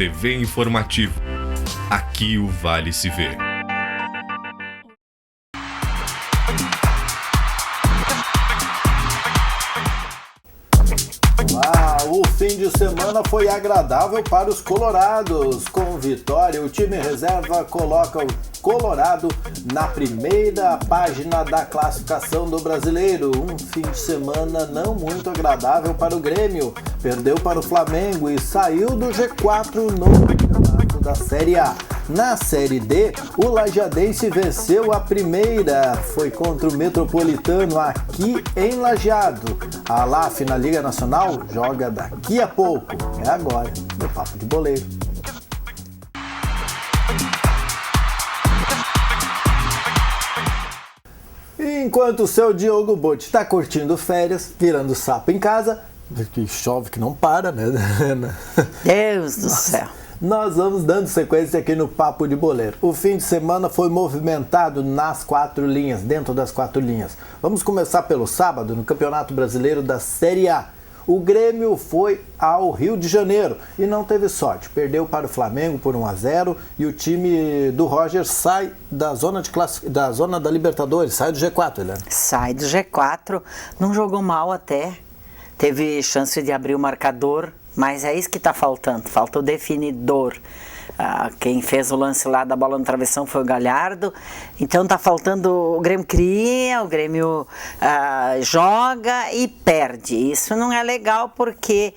TV Informativo. Aqui o Vale se vê. O fim de semana foi agradável para os colorados. Com vitória, o time reserva coloca o Colorado na primeira página da classificação do Brasileiro. Um fim de semana não muito agradável para o Grêmio. Perdeu para o Flamengo e saiu do G4 no campeonato da Série A. Na Série D, o Lajadense venceu a primeira. Foi contra o Metropolitano aqui em Lajeado. A LAF na Liga Nacional joga daqui a pouco. É agora, no Papo de Boleiro. Enquanto o seu Diogo Botti está curtindo férias, virando sapo em casa, que chove que não para, né? Deus do céu. Nós vamos dando sequência aqui no Papo de Boleiro. O fim de semana foi movimentado nas 4 linhas, dentro das 4 linhas. Vamos começar pelo sábado, no Campeonato Brasileiro da Série A. O Grêmio foi ao Rio de Janeiro e não teve sorte. Perdeu para o Flamengo por 1-0 e o time do Roger sai da zona da Libertadores, sai do G4, Helena. Sai do G4, não jogou mal até, teve chance de abrir o marcador, mas é isso que está faltando, falta o definidor. Quem fez o lance lá da bola no travessão foi o Galhardo, então está faltando, o Grêmio cria, o Grêmio joga e perde. Isso não é legal porque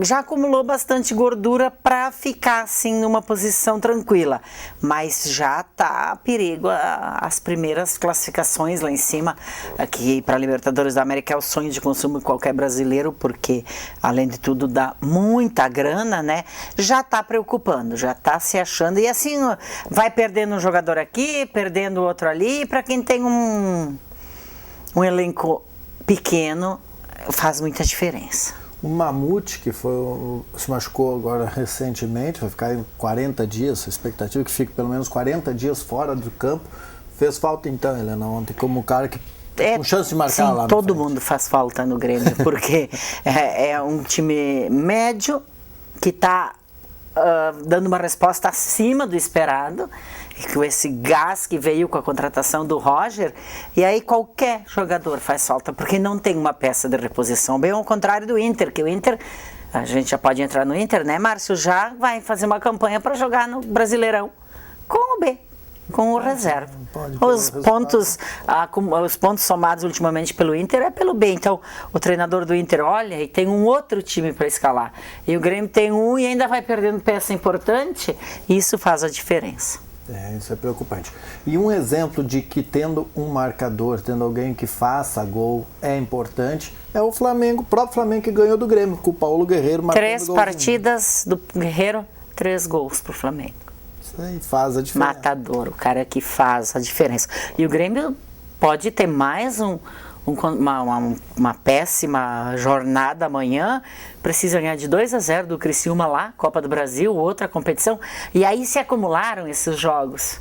já acumulou bastante gordura para ficar assim numa posição tranquila, mas já está a perigo as primeiras classificações lá em cima, que para a Libertadores da América é o sonho de consumo de qualquer brasileiro, porque além de tudo dá muita grana, né? Já está preocupando, já está se achando, e assim vai perdendo um jogador aqui, perdendo outro ali, para quem tem um elenco pequeno, faz muita diferença. O Mamute, que se machucou agora recentemente, vai ficar em 40 dias, a expectativa é que fique pelo menos 40 dias fora do campo, fez falta então, Helena, ontem, como um cara que com chance de marcar sim, lá. Todo mundo faz falta no Grêmio, porque é um time médio que está dando uma resposta acima do esperado, com esse gás que veio com a contratação do Roger, e aí qualquer jogador faz falta, porque não tem uma peça de reposição, bem ao contrário do Inter, que o Inter, a gente já pode entrar no Inter, né, Márcio, já vai fazer uma campanha para jogar no Brasileirão com o B, com o reserva. Os pontos somados ultimamente pelo Inter é pelo B. Então, o treinador do Inter olha e tem um outro time para escalar. E o Grêmio tem um e ainda vai perdendo peça importante. E isso faz a diferença. Isso é preocupante. E um exemplo de que tendo um marcador, tendo alguém que faça gol, é importante, é o Flamengo, o próprio Flamengo que ganhou do Grêmio, com o Paulo Guerreiro marcando 3 partidas do Guerreiro, 3 gols pro Flamengo. Isso aí faz a diferença. Matador, o cara que faz a diferença. E o Grêmio pode ter mais uma péssima jornada amanhã, precisa ganhar de 2-0 do Criciúma lá, Copa do Brasil, outra competição, e aí se acumularam esses jogos.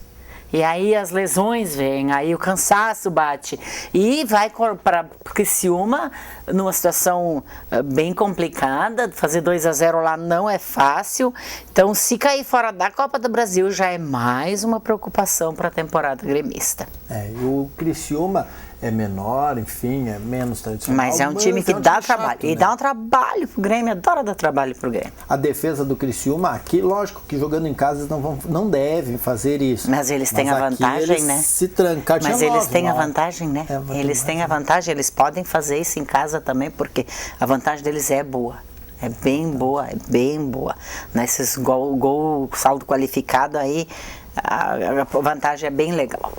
E aí as lesões vêm, aí o cansaço bate e vai para Criciúma numa situação bem complicada. Fazer 2-0 lá não é fácil, então se cair fora da Copa do Brasil já é mais uma preocupação para a temporada gremista. E o Criciúma é menor, enfim, é menos tradicional. Mas é um time que dá trabalho. Chato, e dá um trabalho pro Grêmio, adora dar trabalho pro Grêmio. A defesa do Criciúma, aqui, lógico que jogando em casa eles não devem fazer isso. Mas eles têm a vantagem, eles né? Se trancar, mas eles têm a vantagem, né? Eles têm a vantagem, eles podem fazer isso em casa também, porque a vantagem deles é boa. É bem boa. Nesses gol saldo qualificado aí, a vantagem é bem legal.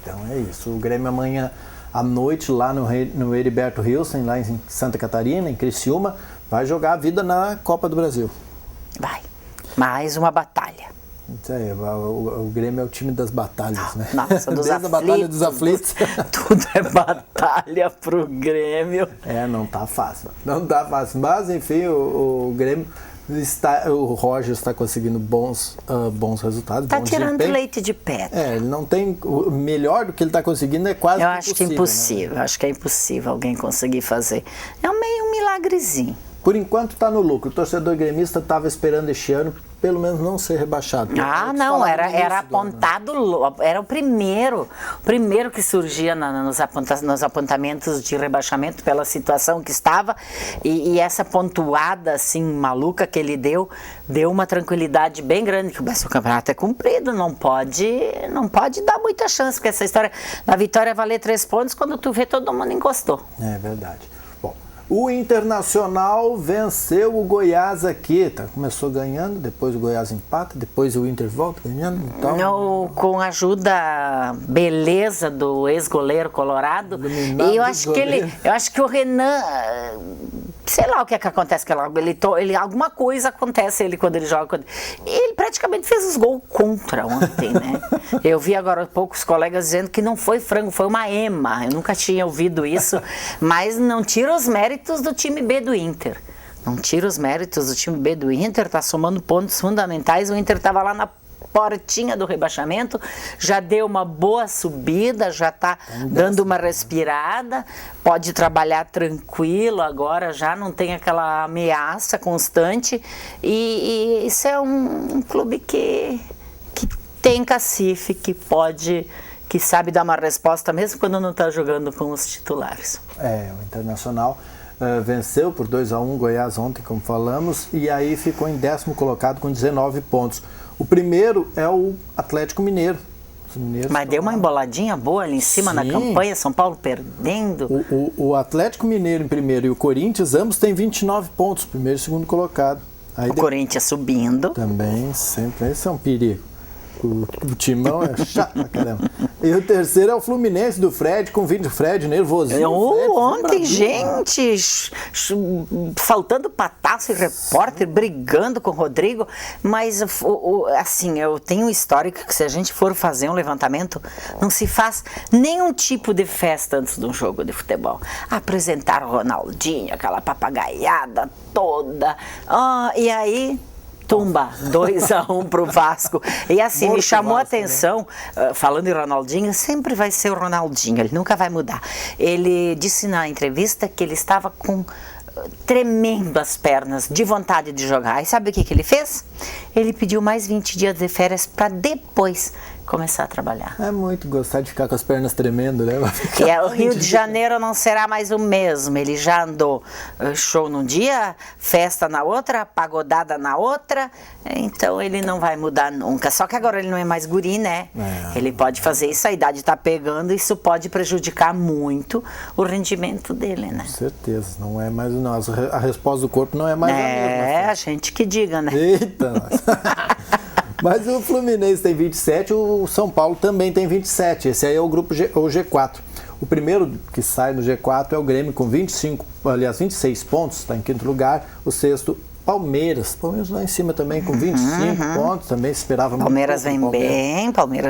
Então é isso. O Grêmio amanhã à noite lá no Heriberto Hilson, lá em Santa Catarina, em Criciúma, vai jogar a vida na Copa do Brasil. Vai. Mais uma batalha. Isso aí, o Grêmio é o time das batalhas, né? Nossa, desde a batalha dos aflitos. Tudo é batalha pro Grêmio. Não tá fácil. Mas, enfim, o Grêmio o Roger está conseguindo bons resultados. Está tirando desempenho. Leite de pedra. Ele não tem. O melhor do que ele está conseguindo é quase impossível. Eu acho que é impossível. Né? Acho que é impossível alguém conseguir fazer. É meio um milagrezinho. por enquanto está no lucro. O torcedor gremista estava esperando este ano, pelo menos não ser rebaixado. Não, era apontado, era o primeiro que surgia nos apontamentos de rebaixamento pela situação que estava, e essa pontuada assim maluca que ele deu uma tranquilidade bem grande, que o campeonato é cumprido, não pode dar muita chance, porque essa história da vitória valer 3 pontos, quando tu vê, todo mundo encostou. É verdade. Bom, o Internacional venceu o Goiás aqui, começou ganhando, depois o Goiás empata, depois o Inter volta ganhando. Então... Com a ajuda beleza do ex-goleiro colorado, e eu acho que o Renan, sei lá o que é que acontece, alguma coisa acontece quando ele joga. Ele praticamente fez os gols contra ontem, né? Eu vi agora há pouco os colegas dizendo que não foi frango, foi uma ema. Eu nunca tinha ouvido isso, mas não tira os méritos do time B do Inter. Não tira os méritos do time B do Inter, tá somando pontos fundamentais. O Inter estava lá na portinha do rebaixamento, já deu uma boa subida, já está dando uma respirada, pode trabalhar tranquilo agora, já não tem aquela ameaça constante, e isso é um clube que tem cacife, que sabe dar uma resposta mesmo quando não está jogando com os titulares. O Internacional venceu por 2-1 Goiás ontem, como falamos, e aí ficou em 10º colocado com 19 pontos. O primeiro é o Atlético Mineiro. Mas deu uma emboladinha boa ali em cima. Sim. Na campanha, São Paulo perdendo. O Atlético Mineiro em primeiro e o Corinthians, ambos têm 29 pontos, primeiro e segundo colocado. Aí Corinthians subindo. Também, sempre, esse é um perigo. O timão é chato pra caramba. E o terceiro é o Fluminense do Fred, com 20. Fred nervosinho. Ontem, gente, faltando pataço e repórter, brigando com o Rodrigo. Mas, assim, eu tenho um histórico que se a gente for fazer um levantamento, não se faz nenhum tipo de festa antes de um jogo de futebol. Apresentar o Ronaldinho, aquela papagaiada toda. E aí... tumba, 2-1 pro Vasco. E assim, me chamou a atenção, né? Falando em Ronaldinho, sempre vai ser o Ronaldinho, ele nunca vai mudar. Ele disse na entrevista que ele estava com tremendo as pernas, de vontade de jogar. E sabe o que ele fez? Ele pediu mais 20 dias de férias para depois começar a trabalhar. É muito gostar de ficar com as pernas tremendo, né? O Rio de Janeiro não será mais o mesmo. Ele já andou show num dia, festa na outra, pagodada na outra, então ele não vai mudar nunca. Só que agora ele não é mais guri, né? Ele pode fazer isso, a idade tá pegando, isso pode prejudicar muito o rendimento dele, né? Com certeza, não é mais o nosso. A resposta do corpo não é mais a mesma. A gente que diga, né? Eita, mas o Fluminense tem 27, o São Paulo também tem 27. Esse aí é o grupo o G4. O primeiro que sai no G4 é o Grêmio com 26 pontos, está em 5º lugar. O sexto, Palmeiras. Palmeiras lá em cima também com 25 pontos, também se esperava muito. Palmeiras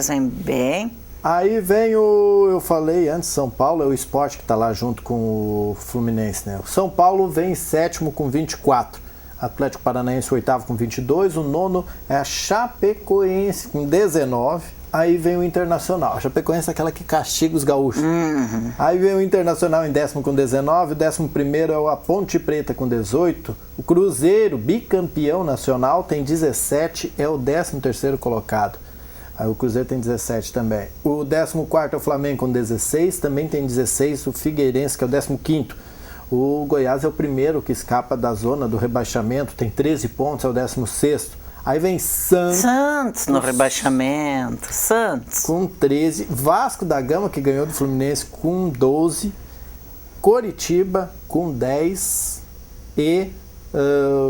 vem bem. Aí vem eu falei antes, São Paulo, é o Sport que está lá junto com o Fluminense, né? O São Paulo vem em 7º com 24. Atlético Paranaense, 8º com 22, o 9º é a Chapecoense com 19, aí vem o Internacional. A Chapecoense é aquela que castiga os gaúchos. Aí vem o Internacional em 10º com 19, o 11º é a Ponte Preta com 18, o Cruzeiro, bicampeão nacional, tem 17, é o 13º colocado. Aí o Cruzeiro tem 17 também. O 14º é o Flamengo com 16, também tem 16, o Figueirense que é o 15º. O Goiás é o primeiro que escapa da zona do rebaixamento, tem 13 pontos, é o 16º. Aí vem Santos no rebaixamento, Santos. Com 13, Vasco da Gama, que ganhou do Fluminense, com 12, Coritiba com 10 e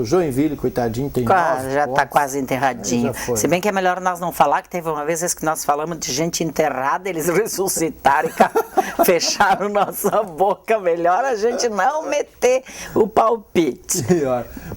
Joinville, coitadinho, tem 9 já pontos. Está quase enterradinho. Se bem que é melhor nós não falar, que teve uma vez que nós falamos de gente enterrada, eles ressuscitaram e fecharam nossa boca. Melhor a gente não meter o palpite.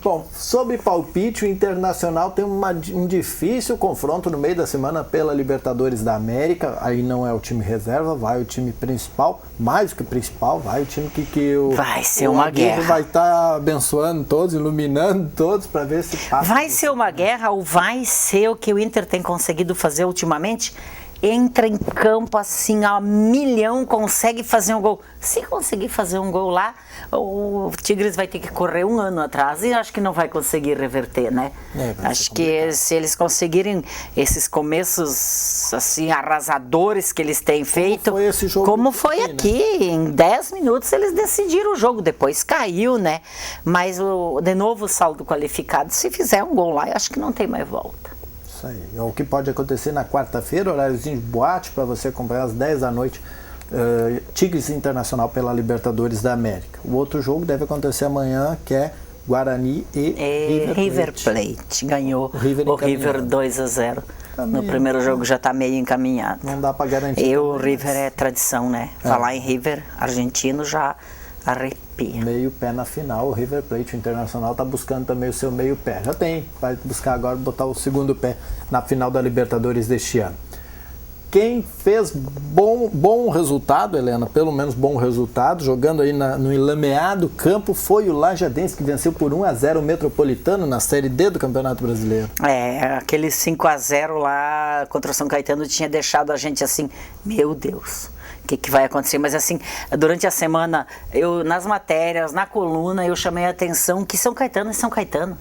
Bom, sobre palpite, o Internacional tem um difícil confronto no meio da semana pela Libertadores da América. Aí não é o time reserva, vai o time principal, mais do que principal, vai o time que vai ser uma guerra. Vai estar abençoando todos, iluminando todos para ver se passa. Vai ser uma guerra ou vai ser o que o Inter tem conseguido fazer ultimamente? entra em campo assim a milhão, consegue fazer um gol. Se conseguir fazer um gol lá, o Tigres vai ter que correr um ano atrás e acho que não vai conseguir reverter, né? Acho que se eles conseguirem esses começos assim arrasadores que eles têm feito, como foi aqui, em 10 minutos eles decidiram o jogo, depois caiu, né? Mas de novo o saldo qualificado, se fizer um gol lá, eu acho que não tem mais volta. Isso aí. É o que pode acontecer na quarta-feira, horáriozinho de boate para você acompanhar às 10 da noite. Tigres Internacional pela Libertadores da América. O outro jogo deve acontecer amanhã, que é Guarani e River Plate. Ganhou o River 2-0. No primeiro jogo já está meio encaminhado. Não dá para garantir. E o River é tradição, né? Falar em River, argentino já arrepia. Meio pé na final, o River Plate, o Internacional, está buscando também o seu meio pé. Já tem, vai buscar agora botar o segundo pé na final da Libertadores deste ano. Quem fez bom resultado, Helena, pelo menos bom resultado, jogando aí no enlameado campo, foi o Lajadense, que venceu por 1-0 o Metropolitano na Série D do Campeonato Brasileiro. Aquele 5-0 lá contra o São Caetano tinha deixado a gente assim, meu Deus, o que vai acontecer? Mas assim, durante a semana, nas matérias, na coluna, eu chamei a atenção que São Caetano é São Caetano.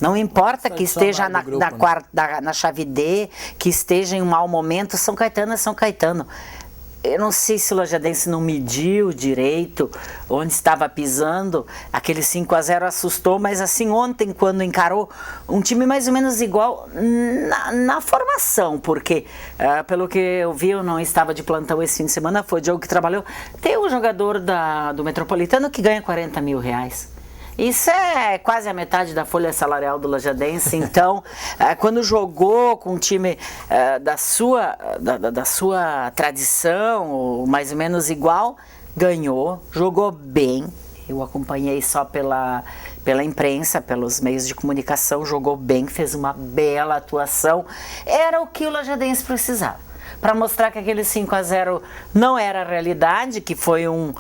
Não importa que esteja na chave D, que esteja em um mau momento, São Caetano é São Caetano. Eu não sei se o Lajadense não mediu direito onde estava pisando, aquele 5-0 assustou, mas assim, ontem quando encarou um time mais ou menos igual na formação, porque pelo que eu vi, eu não estava de plantão esse fim de semana, foi o Diogo que trabalhou, tem um jogador do Metropolitano que ganha R$40 mil. Isso é quase a metade da folha salarial do Lajadense. Então, quando jogou com um time da sua tradição, mais ou menos igual, ganhou, jogou bem. Eu acompanhei só pela imprensa, pelos meios de comunicação, jogou bem, fez uma bela atuação. Era o que o Lajadense precisava, para mostrar que aquele 5-0 não era a realidade, que foi um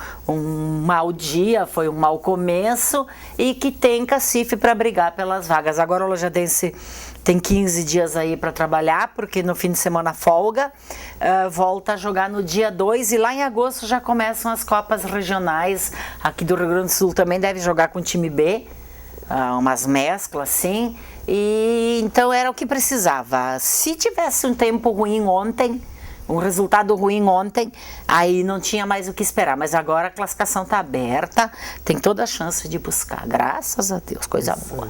mau dia, foi um mau começo e que tem cacife para brigar pelas vagas. Agora o Lajadense tem 15 dias aí para trabalhar, porque no fim de semana folga, volta a jogar no dia 2 e lá em agosto já começam as Copas Regionais. Aqui do Rio Grande do Sul também deve jogar com o time B, umas mesclas assim. E então era o que precisava. Se tivesse um tempo ruim ontem, um resultado ruim ontem, aí não tinha mais o que esperar. Mas agora a classificação está aberta, tem toda a chance de buscar. Graças a Deus, coisa boa.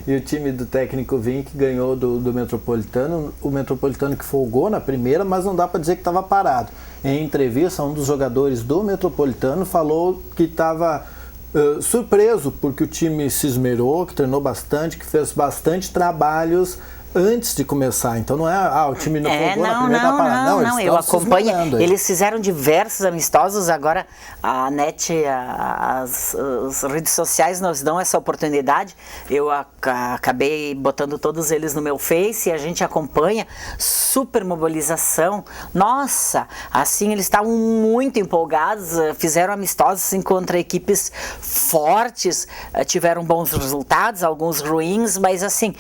E o time do técnico Vinck ganhou do Metropolitano. O Metropolitano que folgou na primeira, mas não dá para dizer que estava parado. Em entrevista, um dos jogadores do Metropolitano falou que estava surpreso porque o time se esmerou, que treinou bastante, que fez bastante trabalhos antes de começar. Então não é, o time não folgou na primeira, tá parado. Não, eu acompanho. Eles fizeram diversos amistosos, agora a net, as redes sociais nos dão essa oportunidade. Eu acabei botando todos eles no meu Face e a gente acompanha. Super mobilização. Nossa, assim eles estavam muito empolgados, fizeram amistosos assim, contra equipes fortes, tiveram bons resultados, alguns ruins, mas assim,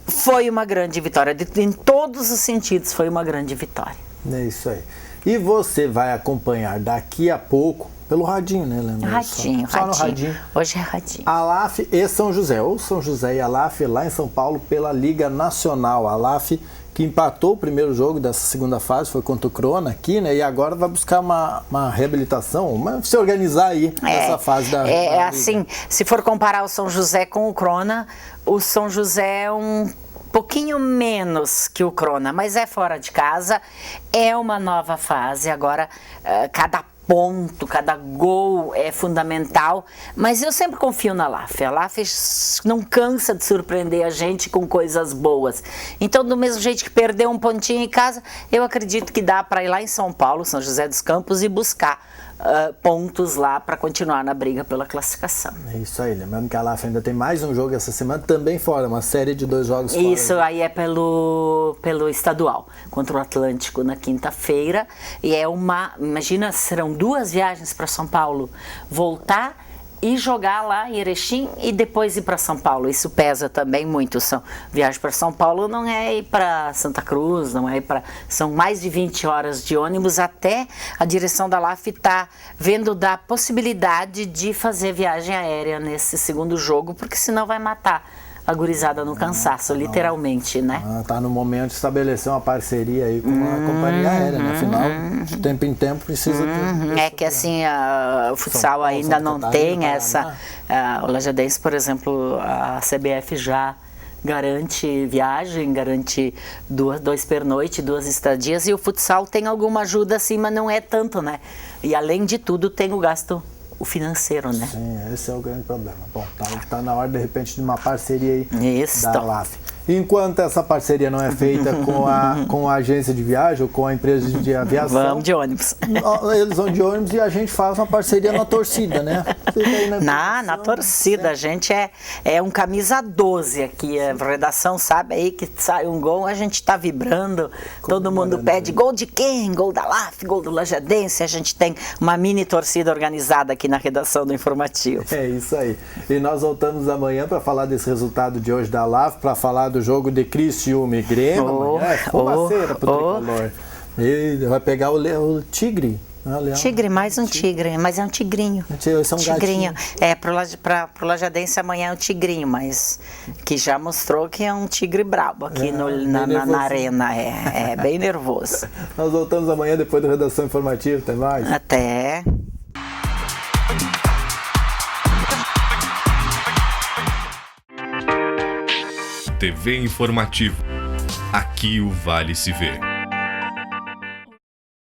foi uma grande vitória, em todos os sentidos foi uma grande vitória. É isso aí. E você vai acompanhar daqui a pouco, pelo radinho, né, Leandro? Radinho. No radinho. Hoje é radinho. Alaf e São José, ou São José e Alaf lá em São Paulo pela Liga Nacional. Alaf que empatou o primeiro jogo dessa segunda fase, foi contra o Crona aqui, né? E agora vai buscar uma reabilitação, se organizar aí nessa fase da Liga. Assim, se for comparar o São José com o Crona, o São José é um pouquinho menos que o Crona, mas é fora de casa, é uma nova fase. Agora, cada ponto, cada gol é fundamental, mas eu sempre confio na Alaf. A Alaf não cansa de surpreender a gente com coisas boas. Então, do mesmo jeito que perdeu um pontinho em casa, eu acredito que dá para ir lá em São Paulo, São José dos Campos, e buscar pontos lá para continuar na briga pela classificação. É isso aí, lembrando que a Alaf ainda tem mais um jogo essa semana, também fora, uma série de 2 jogos fora. Isso aí é pelo estadual, contra o Atlântico na quinta-feira, e imagina, serão 2 viagens para São Paulo, voltar ir jogar lá em Erechim e depois ir para São Paulo. Isso pesa também muito. Viagem para São Paulo não é ir para Santa Cruz, não é ir para... São mais de 20 horas de ônibus, até a direção da LAF está vendo da possibilidade de fazer viagem aérea nesse segundo jogo, porque senão vai matar a gurizada no cansaço, literalmente, né? Tá no momento de estabelecer uma parceria aí com a companhia aérea, né? Afinal, de tempo em tempo precisa ter... É que assim, o futsal ainda não tem essa... O Lajadense, por exemplo, a CBF já garante viagem, garante 2 pernoite, 2 estadias, e o futsal tem alguma ajuda assim, mas não é tanto, né? E além de tudo tem o gasto financeiro, né? Sim, esse é o grande problema. Bom, tá na hora de repente de uma parceria aí da LAF. Enquanto essa parceria não é feita com a agência de viagem ou com a empresa de aviação... Vamos de ônibus. Eles vão de ônibus e a gente faz uma parceria na torcida, né? Na torcida, a gente é um camisa 12 aqui, a redação sabe aí que sai um gol, a gente tá vibrando, todo mundo pede gol de quem? Gol da LAF, gol do Lajadense, a gente tem uma mini torcida organizada aqui na redação do Informativo. É isso aí. E nós voltamos amanhã para falar desse resultado de hoje da LAF, para falar do jogo de Criciúma e Grêmio. Amanhã é fumaceira pro Tricolor. Ele vai pegar o Tigre. Tigre, mais um tigre, mas é um tigrinho. Esse é um tigrinho. Gatinho. Pro Lajadense amanhã é um tigrinho, mas que já mostrou que é um tigre brabo aqui na arena. É bem nervoso. Nós voltamos amanhã depois da redação informativa. Até mais. Até. TV Informativo. Aqui o Vale se vê.